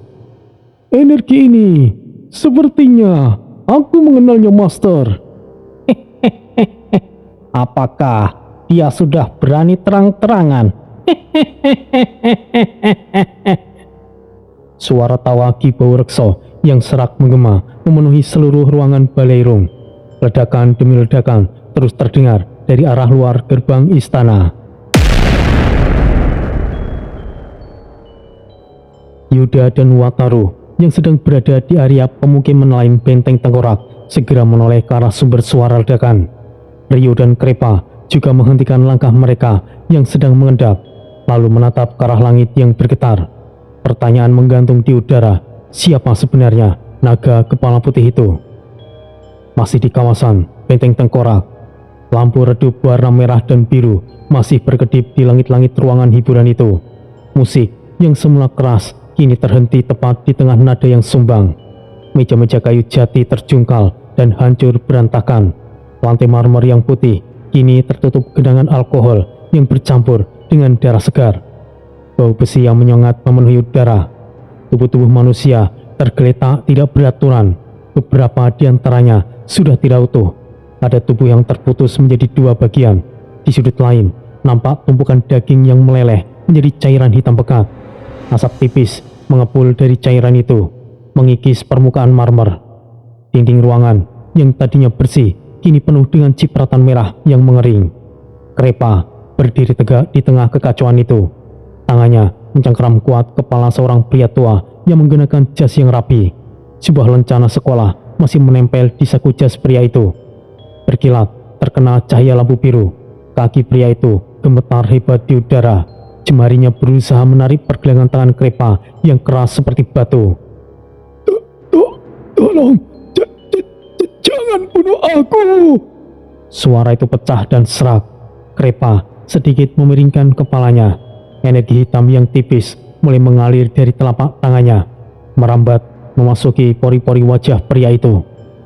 Speaker 3: Energi ini, sepertinya aku mengenalnya, Master.
Speaker 2: Apakah dia sudah berani terang-terangan?
Speaker 1: Suara tawa Ki Bau Reksa yang serak menggema memenuhi seluruh ruangan balerung. Ledakan demi ledakan terus terdengar dari arah luar gerbang istana. Yuda dan Wataru yang sedang berada di area pemukiman lain benteng tengkorak segera menoleh ke arah sumber suara ledakan. Ryo dan Krepa juga menghentikan langkah mereka yang sedang mengendap, lalu menatap ke arah langit yang bergetar. Pertanyaan menggantung di udara, siapa sebenarnya naga kepala putih itu? Masih di kawasan benteng tengkorak, lampu redup warna merah dan biru masih berkedip di langit-langit ruangan hiburan itu. Musik yang semula keras kini terhenti tepat di tengah nada yang sumbang. Meja-meja kayu jati terjungkal dan hancur berantakan. Lantai marmer yang putih kini tertutup genangan alkohol yang bercampur dengan darah segar. Bau besi yang menyengat memenuhi udara. Tubuh-tubuh manusia tergeletak tidak beraturan. Beberapa di antaranya sudah tidak utuh. Ada tubuh yang terputus menjadi dua bagian. Di sudut lain, nampak tumpukan daging yang meleleh menjadi cairan hitam pekat. Asap tipis mengepul dari cairan itu, mengikis permukaan marmer. Dinding ruangan yang tadinya bersih kini penuh dengan cipratan merah yang mengering. Krepa berdiri tegak di tengah kekacauan itu. Tangannya mencengkeram kuat kepala seorang pria tua yang menggunakan jas yang rapi. Sebuah lencana sekolah masih menempel di saku jas pria itu. Berkilat terkena cahaya lampu biru. Kaki pria itu gemetar hebat di udara. Jemarinya berusaha menarik pergelangan tangan Krepa yang keras seperti batu.
Speaker 3: Tolong, jangan bunuh aku.
Speaker 1: Suara itu pecah dan serak. Krepa sedikit memiringkan kepalanya. Energi hitam yang tipis mulai mengalir dari telapak tangannya. merambat memasuki pori-pori wajah pria itu.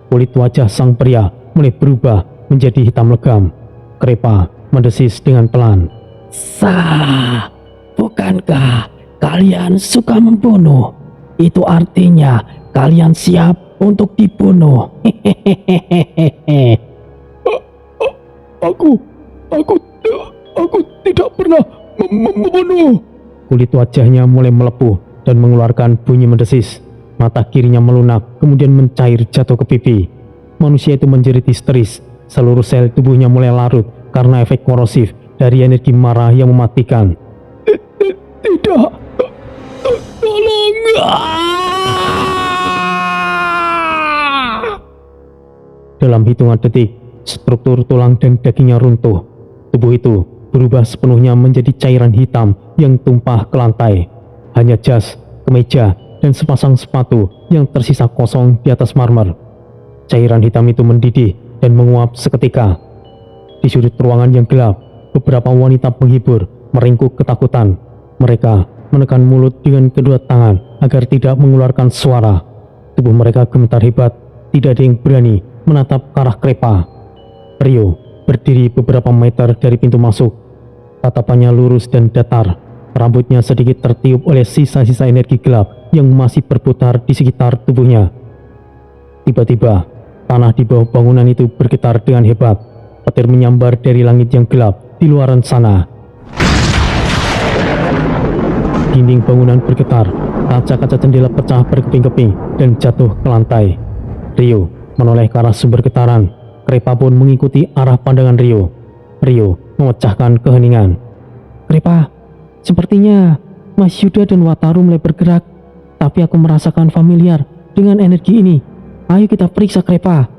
Speaker 1: Kulit wajah sang pria mulai berubah menjadi hitam legam. Krepa mendesis dengan pelan.
Speaker 2: Sah, bukankah kalian suka membunuh? Itu artinya kalian siap untuk dibunuh. Hehehehe.
Speaker 3: Aku tidak pernah membunuh.
Speaker 1: Kulit wajahnya mulai melepuh dan mengeluarkan bunyi mendesis. Mata kirinya melunak, kemudian mencair jatuh ke pipi. Manusia itu menjerit histeris. Seluruh sel tubuhnya mulai larut karena efek korosif dari energi marah yang mematikan.
Speaker 3: Tidak. Tolong.
Speaker 1: Dalam hitungan detik, struktur tulang dan dagingnya runtuh. Tubuh itu berubah sepenuhnya menjadi cairan hitam yang tumpah ke lantai. Hanya jas, kemeja, dan sepasang sepatu yang tersisa kosong di atas marmer. Cairan hitam itu mendidih dan menguap seketika. Di sudut ruangan yang gelap, beberapa wanita penghibur meringkuk ketakutan. Mereka menekan mulut dengan kedua tangan agar tidak mengeluarkan suara. Tubuh mereka gemetar hebat, tidak ada yang berani menatap ke arah Krepa. Rio berdiri beberapa meter dari pintu masuk. Tatapannya lurus dan datar. Rambutnya sedikit tertiup oleh sisa-sisa energi gelap yang masih berputar di sekitar tubuhnya. Tiba-tiba, tanah di bawah bangunan itu bergetar dengan hebat. Petir menyambar dari langit yang gelap di luaran sana. Dinding bangunan bergetar, kaca-kaca jendela pecah berkeping-keping dan jatuh ke lantai. Rio menoleh ke arah sumber getaran. Krepa pun mengikuti arah pandangan Rio. Rio memecahkan keheningan.
Speaker 2: Krepa, sepertinya Mas Yuda dan Wataru mulai bergerak, tapi aku merasakan familiar dengan energi ini. Ayo kita periksa Krepa.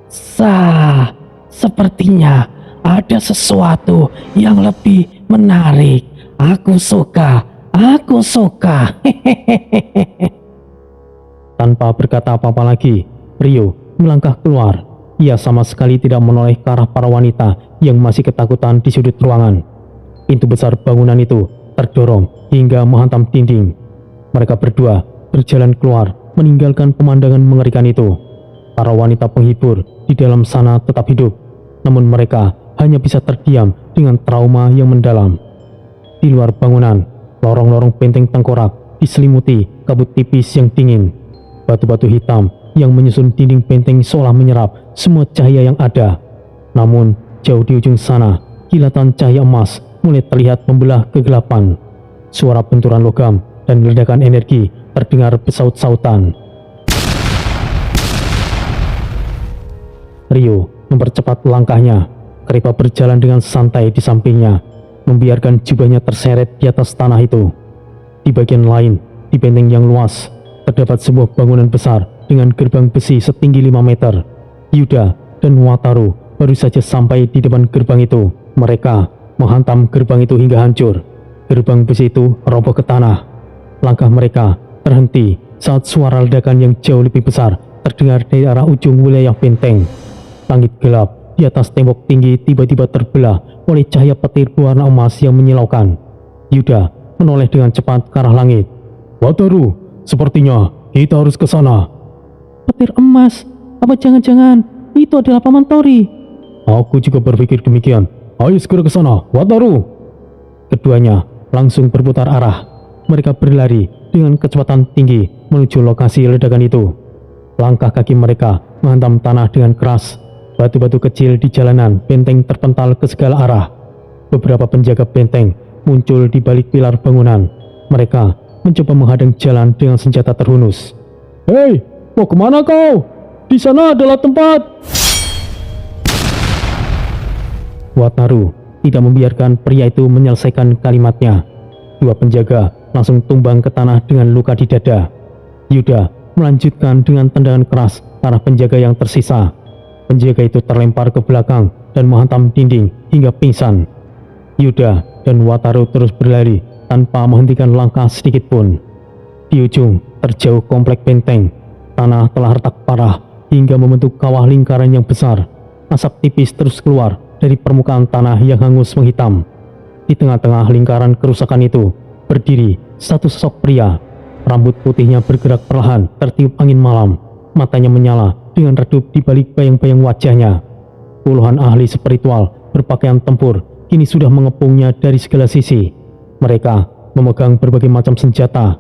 Speaker 2: Sah, sepertinya ada sesuatu yang lebih menarik. Aku suka. Hehehehe.
Speaker 1: Tanpa berkata apa-apa lagi, Rio melangkah keluar. Ia sama sekali tidak menoleh ke arah para wanita yang masih ketakutan di sudut ruangan. Pintu besar bangunan itu terdorong hingga menghantam dinding. Mereka berdua berjalan keluar meninggalkan pemandangan mengerikan itu. Para wanita penghibur di dalam sana tetap hidup, namun mereka hanya bisa terdiam dengan trauma yang mendalam. Di luar bangunan, lorong-lorong benteng tengkorak diselimuti kabut tipis yang dingin. Batu-batu hitam yang menyusun dinding benteng seolah menyerap semua cahaya yang ada. Namun, jauh di ujung sana, kilatan cahaya emas mulai terlihat membelah kegelapan. Suara benturan logam dan ledakan energi terdengar bersaut-sautan. Rio mempercepat langkahnya. Krepa berjalan dengan santai di sampingnya, membiarkan jubahnya terseret di atas tanah itu. Di bagian lain, di benteng yang luas, terdapat sebuah bangunan besar dengan gerbang besi setinggi 5 meter. Yuda dan Wataru baru saja sampai di depan gerbang itu. Mereka menghantam gerbang itu hingga hancur. Gerbang besi itu roboh ke tanah. Langkah mereka terhenti saat suara ledakan yang jauh lebih besar terdengar dari arah ujung wilayah benteng. Langit gelap di atas tembok tinggi tiba-tiba terbelah oleh cahaya petir berwarna emas yang menyilaukan. Yuda menoleh dengan cepat ke arah langit.
Speaker 3: Wataru, sepertinya kita harus ke sana.
Speaker 2: Petir emas, apa jangan-jangan itu adalah Paman Tori?
Speaker 3: Aku juga berpikir demikian. Ayo segera ke sana, Wataru.
Speaker 1: Keduanya langsung berputar arah. Mereka berlari dengan kecepatan tinggi menuju lokasi ledakan itu. Langkah kaki mereka menghantam tanah dengan keras. Batu-batu kecil di jalanan benteng terpental ke segala arah. Beberapa penjaga benteng muncul di balik pilar bangunan. Mereka mencoba menghadang jalan dengan senjata terhunus.
Speaker 3: Hei, mau kemana kau? Di sana adalah tempat.
Speaker 1: Wataru tidak membiarkan pria itu menyelesaikan kalimatnya. Dua penjaga langsung tumbang ke tanah dengan luka di dada. Yuda melanjutkan dengan tendangan keras ke arah penjaga yang tersisa. Penjaga itu terlempar ke belakang dan menghantam dinding hingga pingsan. Yuda dan Wataru terus berlari tanpa menghentikan langkah sedikit pun. Di ujung terjauh komplek benteng, tanah telah retak parah hingga membentuk kawah lingkaran yang besar. Asap tipis terus keluar dari permukaan tanah yang hangus menghitam. Di tengah-tengah lingkaran kerusakan itu berdiri satu sosok pria. Rambut putihnya bergerak perlahan tertiup angin malam. Matanya menyala dengan redup di balik bayang-bayang wajahnya. Puluhan ahli spiritual berpakaian tempur kini sudah mengepungnya dari segala sisi. Mereka memegang berbagai macam senjata.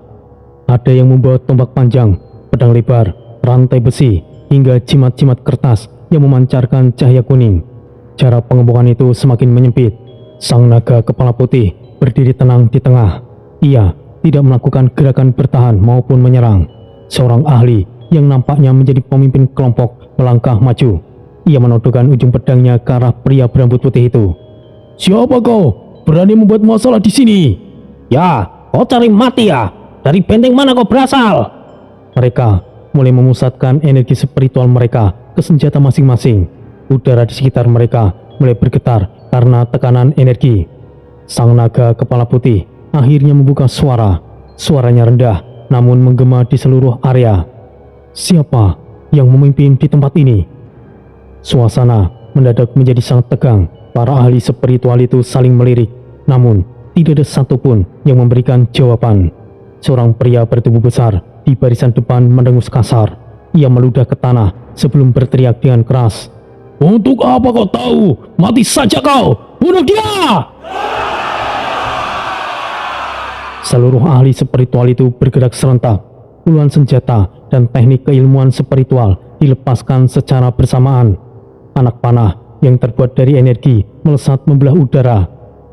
Speaker 1: Ada yang membawa tombak panjang, pedang lebar, rantai besi, hingga jimat-jimat kertas yang memancarkan cahaya kuning. Jarak pengempungan itu semakin menyempit. Sang naga kepala putih berdiri tenang di tengah. Ia tidak melakukan gerakan bertahan maupun menyerang. Seorang ahli yang nampaknya menjadi pemimpin kelompok melangkah maju. Ia menodongkan ujung pedangnya ke arah pria berambut putih itu.
Speaker 4: Siapa kau? Berani membuat masalah di sini?
Speaker 1: Ya, kau cari mati ya? Dari benteng mana kau berasal? Mereka mulai memusatkan energi spiritual mereka ke senjata masing-masing. Udara di sekitar mereka mulai bergetar karena tekanan energi. Sang naga kepala putih akhirnya membuka suara. Suaranya rendah namun menggema di seluruh area. Siapa yang memimpin di tempat ini? Suasana mendadak menjadi sangat tegang. Para ahli spiritual itu saling melirik, namun tidak ada satupun yang memberikan jawaban. Seorang pria bertubuh besar di barisan depan mendengus kasar. Ia meludah ke tanah sebelum berteriak dengan keras.
Speaker 4: Untuk apa kau tahu? Mati saja kau! Bunuh dia!
Speaker 1: Seluruh ahli spiritual itu bergerak serentak. Puluhan senjata dan teknik keilmuan spiritual dilepaskan secara bersamaan. Anak panah yang terbuat dari energi melesat membelah udara.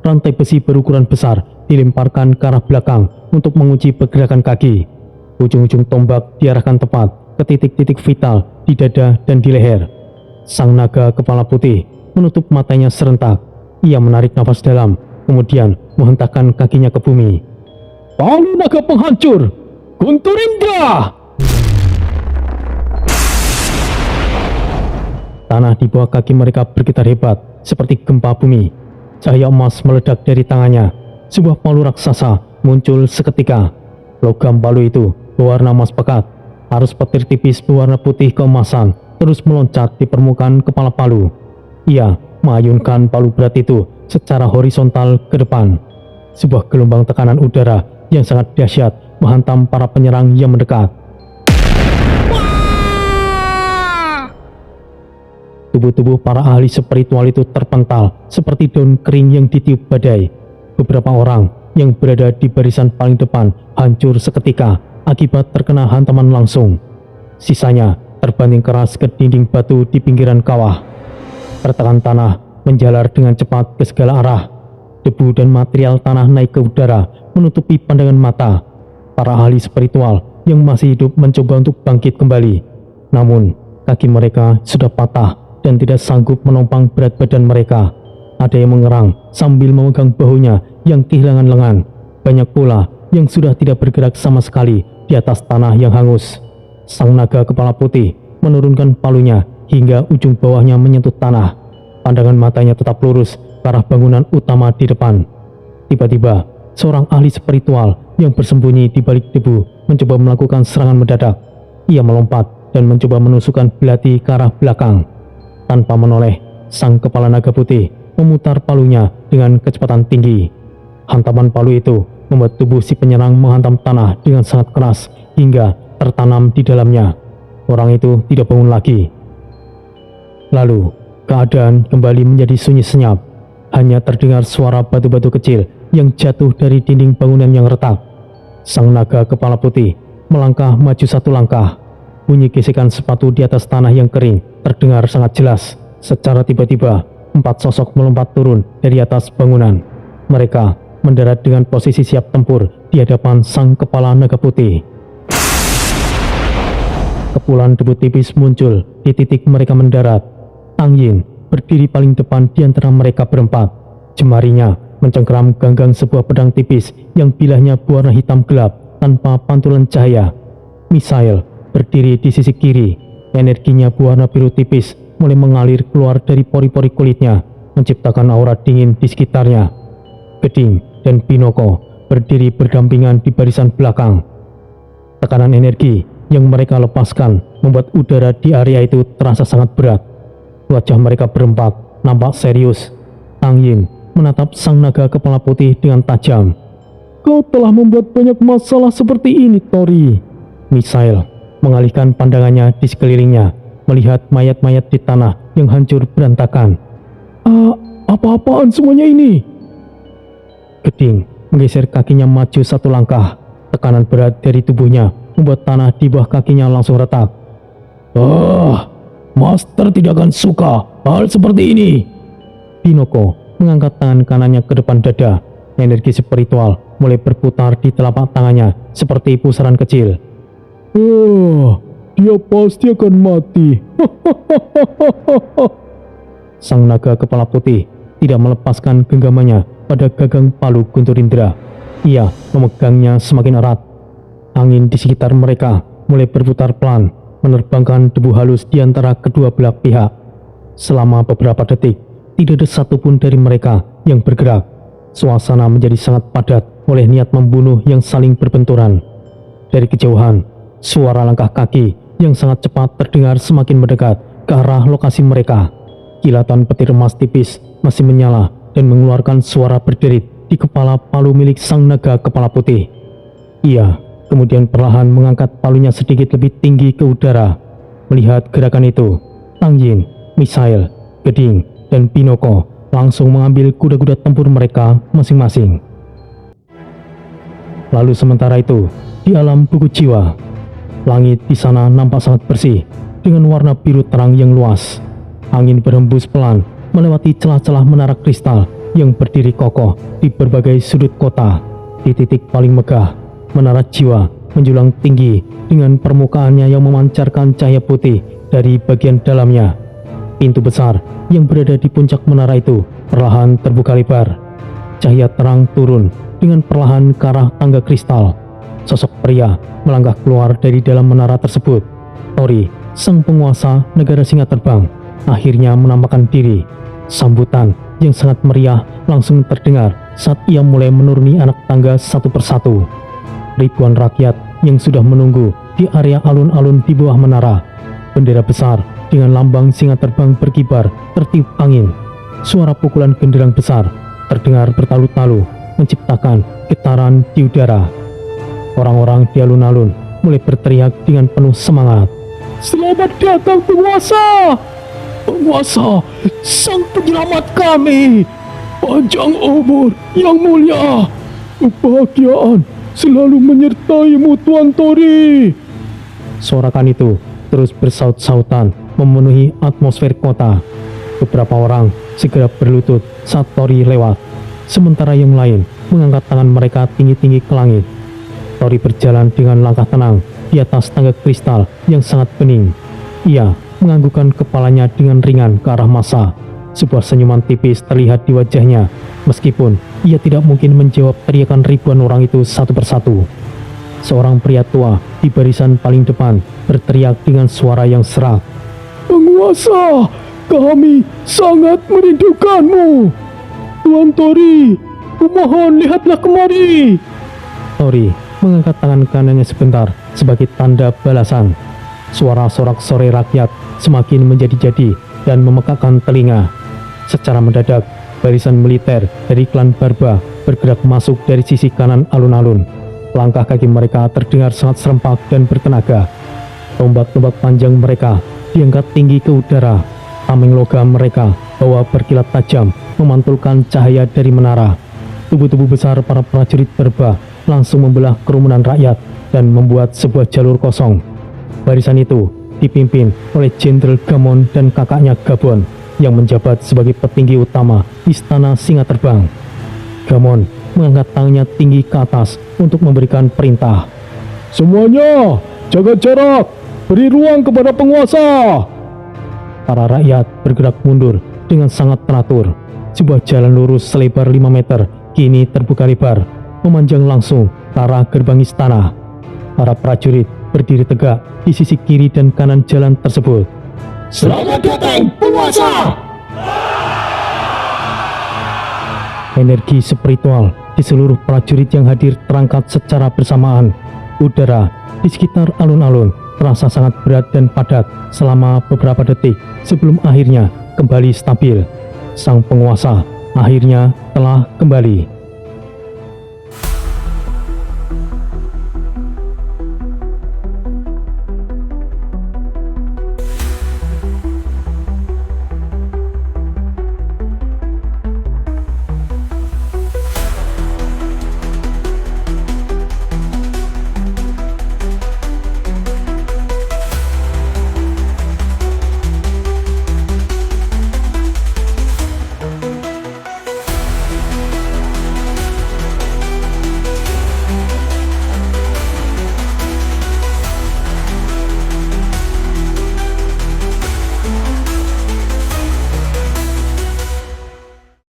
Speaker 1: Rantai besi berukuran besar dilemparkan ke arah belakang untuk menguji pergerakan kaki. Ujung-ujung tombak diarahkan tepat ke titik-titik vital di dada dan di leher. Sang naga kepala putih menutup matanya serentak. Ia menarik nafas dalam, kemudian menghentakkan kakinya ke bumi.
Speaker 4: Palu naga penghancur! Guntur Indra!
Speaker 1: Tanah di bawah kaki mereka bergetar hebat, seperti gempa bumi. Cahaya emas meledak dari tangannya. Sebuah palu raksasa muncul seketika. Logam palu itu berwarna emas pekat. Arus petir tipis berwarna putih keemasan terus meloncat di permukaan kepala palu. Ia mengayunkan palu berat itu secara horizontal ke depan. Sebuah gelombang tekanan udara yang sangat dahsyat menghantam para penyerang yang mendekat. Tubuh-tubuh para ahli spiritual itu terpental seperti daun kering yang ditiup badai. Beberapa orang yang berada di barisan paling depan hancur seketika akibat terkena hantaman langsung. Sisanya terbanting keras ke dinding batu di pinggiran kawah. Retakan tanah menjalar dengan cepat ke segala arah. Debu dan material tanah naik ke udara menutupi pandangan mata. Para ahli spiritual yang masih hidup mencoba untuk bangkit kembali. Namun kaki mereka sudah patah dan tidak sanggup menopang berat badan mereka. Ada yang mengerang sambil memegang bahunya yang kehilangan lengan. Banyak pula yang sudah tidak bergerak sama sekali di atas tanah yang hangus. Sang naga kepala putih menurunkan palunya hingga ujung bawahnya menyentuh tanah. Pandangan matanya tetap lurus ke arah bangunan utama di depan. Tiba-tiba, seorang ahli spiritual yang bersembunyi di balik debu mencoba melakukan serangan mendadak. Ia melompat dan mencoba menusukkan belati ke arah belakang. Tanpa menoleh, sang kepala naga putih memutar palunya dengan kecepatan tinggi. Hantaman palu itu membuat tubuh si penyerang menghantam tanah dengan sangat keras hingga tertanam di dalamnya. Orang itu tidak bangun lagi. Lalu, keadaan kembali menjadi sunyi senyap. Hanya terdengar suara batu-batu kecil yang jatuh dari dinding bangunan yang retak. Sang naga kepala putih melangkah maju satu langkah. Bunyi gesekan sepatu di atas tanah yang kering terdengar sangat jelas. Secara tiba-tiba, 4 sosok melompat turun dari atas bangunan. Mereka mendarat dengan posisi siap tempur di hadapan sang kepala naga putih. Kepulan debu tipis muncul di titik mereka mendarat. Tang Yin berdiri paling depan di antara mereka berempat. Jemarinya mencengkeram ganggang sebuah pedang tipis yang bilahnya berwarna hitam gelap tanpa pantulan cahaya. Misael berdiri di sisi kiri. Energinya berwarna biru tipis mulai mengalir keluar dari pori-pori kulitnya, menciptakan aura dingin di sekitarnya. Geding dan Binoko berdiri berdampingan di barisan belakang. Tekanan energi yang mereka lepaskan membuat udara di area itu terasa sangat berat. Wajah mereka berempat nampak serius. Tang Yin menatap sang naga kepala putih dengan tajam.
Speaker 3: Kau telah membuat banyak masalah seperti ini, Tori.
Speaker 1: Misael mengalihkan pandangannya di sekelilingnya, melihat mayat-mayat di tanah yang hancur berantakan.
Speaker 3: Apa-apaan semuanya ini?
Speaker 1: Geding menggeser kakinya maju satu langkah. Tekanan berat dari tubuhnya membuat tanah di bawah kakinya langsung retak.
Speaker 4: Master tidak akan suka hal seperti ini.
Speaker 1: Pinoko mengangkat tangan kanannya ke depan dada. Energi spiritual mulai berputar di telapak tangannya seperti pusaran kecil.
Speaker 3: Dia pasti akan mati.
Speaker 1: Sang naga kepala putih tidak melepaskan genggamannya pada gagang palu Guntur Indra. Ia memegangnya semakin erat. Angin di sekitar mereka mulai berputar pelan, menerbangkan debu halus di antara kedua belah pihak. Selama beberapa detik, tidak ada satupun dari mereka yang bergerak. Suasana menjadi sangat padat oleh niat membunuh yang saling berbenturan. Dari kejauhan, suara langkah kaki yang sangat cepat terdengar semakin mendekat ke arah lokasi mereka. Kilatan petir emas tipis masih menyala dan mengeluarkan suara berderit di kepala palu milik sang naga kepala putih. Ia kemudian perlahan mengangkat palunya sedikit lebih tinggi ke udara. Melihat gerakan itu, Tang Yin, Misael, Geding, dan Pinoko langsung mengambil kuda-kuda tempur mereka masing-masing. Lalu sementara itu, di alam buku jiwa, langit di sana nampak sangat bersih dengan warna biru terang yang luas. Angin berhembus pelan melewati celah-celah menara kristal yang berdiri kokoh di berbagai sudut kota. Di titik paling megah, menara jiwa menjulang tinggi dengan permukaannya yang memancarkan cahaya putih dari bagian dalamnya. Pintu besar yang berada di puncak menara itu perlahan terbuka lebar. Cahaya terang turun dengan perlahan ke arah tangga kristal. Sosok pria melangkah keluar dari dalam menara tersebut. Tori, sang penguasa negara singa terbang, akhirnya menampakkan diri. Sambutan yang sangat meriah langsung terdengar saat ia mulai menuruni anak tangga satu persatu. Ribuan rakyat yang sudah menunggu di area alun-alun di bawah menara. Bendera besar dengan lambang singa terbang berkibar tertiup angin. Suara pukulan genderang besar terdengar bertalu-talu, menciptakan getaran di udara. Orang-orang di alun-alun mulai berteriak dengan penuh semangat.
Speaker 3: Selamat datang penguasa! Penguasa, sang penyelamat kami! Panjang umur yang mulia! Kebahagiaan selalu menyertaimu, Tuan Tori!
Speaker 1: Sorakan itu terus bersaut-sautan memenuhi atmosfer kota. Beberapa orang segera berlutut saat Tori lewat, sementara yang lain mengangkat tangan mereka tinggi-tinggi ke langit. Tori berjalan dengan langkah tenang di atas tangga kristal yang sangat bening. Ia menganggukkan kepalanya dengan ringan ke arah massa. Sebuah senyuman tipis terlihat di wajahnya, meskipun ia tidak mungkin menjawab teriakan ribuan orang itu satu persatu. Seorang pria tua di barisan paling depan berteriak dengan suara yang serak.
Speaker 3: Penguasa, kami sangat merindukanmu. Tuan Tori, kumohon lihatlah kemari.
Speaker 1: Tori mengangkat tangan kanannya sebentar sebagai tanda balasan. Suara sorak-sorai rakyat semakin menjadi-jadi dan memekakkan telinga. Secara mendadak, barisan militer dari klan Barba bergerak masuk dari sisi kanan alun-alun. Langkah kaki mereka terdengar sangat serempak dan bertenaga. Tombak-tombak panjang mereka diangkat tinggi ke udara. Tameng logam mereka bawa berkilat tajam memantulkan cahaya dari menara. Tubuh-tubuh besar para prajurit Barba langsung membelah kerumunan rakyat dan membuat sebuah jalur kosong. Barisan itu dipimpin oleh Jenderal Gamon dan kakaknya Gabon yang menjabat sebagai petinggi utama Istana Singa Terbang. Gamon mengangkat tangannya tinggi ke atas untuk memberikan perintah.
Speaker 3: Semuanya, jaga jarak, beri ruang kepada penguasa.
Speaker 1: Para rakyat bergerak mundur dengan sangat teratur. Sebuah jalan lurus selebar 5 meter kini terbuka lebar, memanjang langsung ke arah gerbang istana. Para prajurit berdiri tegak di sisi kiri dan kanan jalan tersebut.
Speaker 3: Selamat datang, penguasa!
Speaker 1: Energi spiritual di seluruh prajurit yang hadir terangkat secara bersamaan. Udara di sekitar alun-alun terasa sangat berat dan padat selama beberapa detik sebelum akhirnya kembali stabil. Sang penguasa akhirnya telah kembali.